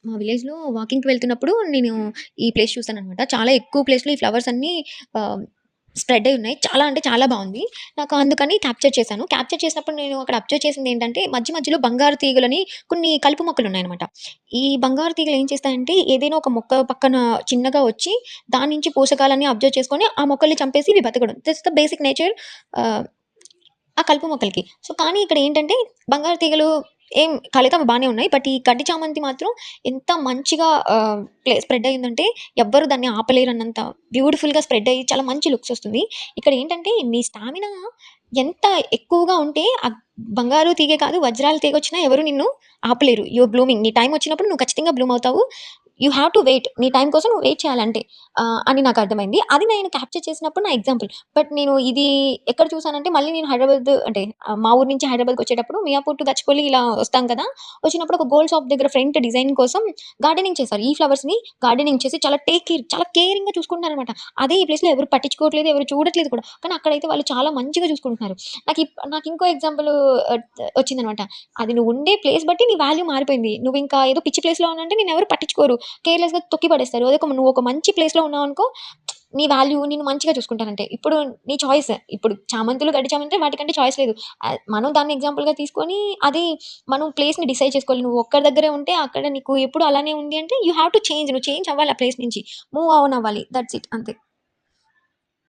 మా విలేజ్‌లో వాకింగ్‌కి వెళ్తున్నప్పుడు నేను ఈ ప్లేస్ చూసాననమాట. చాలా ఎక్కువ ప్లేస్‌లో ఈ ఫ్లవర్స్ అన్నీ ఆహ్, స్ప్రెడ్ అయ్యి ఉన్నాయి. చాలా అంటే చాలా బావుంది. నాకు అందుకని క్యాప్చర్ చేశాను. క్యాప్చర్ చేసినప్పుడు నేను అక్కడ అబ్జర్వ్ చేసిందేంటంటే, మధ్య మధ్యలో బంగారు తీగలని కొన్ని కలుపు మొక్కలున్నాయనమాట. ఈ బంగారు తీగలు ఏం చేస్తాయంటే, ఏదైనా ఒక మొక్క పక్కన చిన్నగా వచ్చి, దాని నుంచి పోషకాలన్నీ అబ్జర్వ్ చేసుకొని, ఆ మొక్కల్ని చంపేసి ఇవి బతకడం. దట్స్ ద బేసిక్ నేచర్ ఆహ్, ఆ కలుపు మొక్కలకి. సో, కానీ ఇక్కడేంటంటే బంగారు తీగలు ఏం కాలేదు అవి బానే ఉన్నాయి. బట్ ఈ గడ్డి చామంతి మాత్రం ఎంత మంచిగా స్ప్రెడ్ అయిందంటే ఎవ్వరు దాన్ని ఆపలేరన్నంత బ్యూటిఫుల్‌గా స్ప్రెడ్ అయ్యి చాలా మంచి లుక్స్ ఒస్తుంది. ఇక్కడేంటంటే నీ స్టామినా ఎంత ఎక్కువగా ఉంటే బంగారు తీగే కాదు వజ్రాల తీగొచ్చినా ఎవరు నిన్ను ఆపలేరు. యూర్ బ్లూమింగ్ నీ టైమ్ ఒచ్చినప్పుడు నువ్వు ఖచ్చితంగా బ్లూమ్ అవుతావు. You have to wait. నీ టైమ్ కోసం నువ్వు వెయిట్ చేయాలంతే. అని నాకర్థమైంది. అది నేను క్యాప్చర్ చేసినప్పుడు నా ఎగ్జాంపుల్. బట్ నేను ఇది ఎక్కడ చూసానంటే మళ్ళీ నేను హైదరాబాద్ అంటే మా ఊరు నుంచి హైదరాబాద్‌కొచ్చేటప్పుడు మియాపూర్ టు గచ్చిబౌలి ఇలా వస్తాం కదా! వచ్చినప్పుడు ఒక గోల్డ్ షాప్ దగ్గర ఫ్రంట్ డిజైన్ కోసం గార్డెనింగ్ చేశారు. ఈ ఫ్లవర్స్‌ని గార్డెనింగ్ చేసి చాలా చాలా కేరింగ్‌గా చూసుకుంటున్నారనమాట. అదే ఈ ప్లేస్‌లో ఎవరు పట్టించుకోవట్లేదు, ఎవరు చూడట్లేదు కూడా. కానీ అక్కడైతే వాళ్ళు చాలా మంచిగా చూసుకుంటున్నారు. నాకింకో ఎగ్జాంపుల్ ఆహ్, వచ్చిందనమాట. అది నువ్వు ఉండే ప్లేస్ బట్టి నీ వాల్యూ మారిపోయింది. నువ్వింకా ఏదో పిచ్చి ప్లేస్‌లో ఉన్నావంటే నిన్నెవరు పట్టించుకోరు. కేర్‌లెస్‌గా తొక్కి పడేస్తారు. నువ్వు ఒక మంచి ప్లేస్‌లో ఉన్నావనుకో నీ వాల్యూ నిన్ను మంచిగా చూసుకుంటారంటే. ఇప్పుడు నీ చాయిస్. ఇప్పుడు చామంతులు, గడ్డి చామంతులు వాటికంటే చాయిస్ లేదు. మనం దాన్ని ఎగ్జాంపుల్‌గా తీసుకొని అది మనం ప్లేస్‌ని డిసైడ్ చేసుకోవాలి. నువ్వు ఒక్కడి దగ్గరే ఉంటే అక్కడ నీకు ఎప్పుడు అలానే ఉంది అంటే యూ హావ్ టు చేంజ్. నువ్వు చేంజ్ అవ్వాలి ఆ ప్లేస్ నుంచి. మూవ్ ఆన్ అవ్వాలి. దట్స్ ఇట్ అంతే.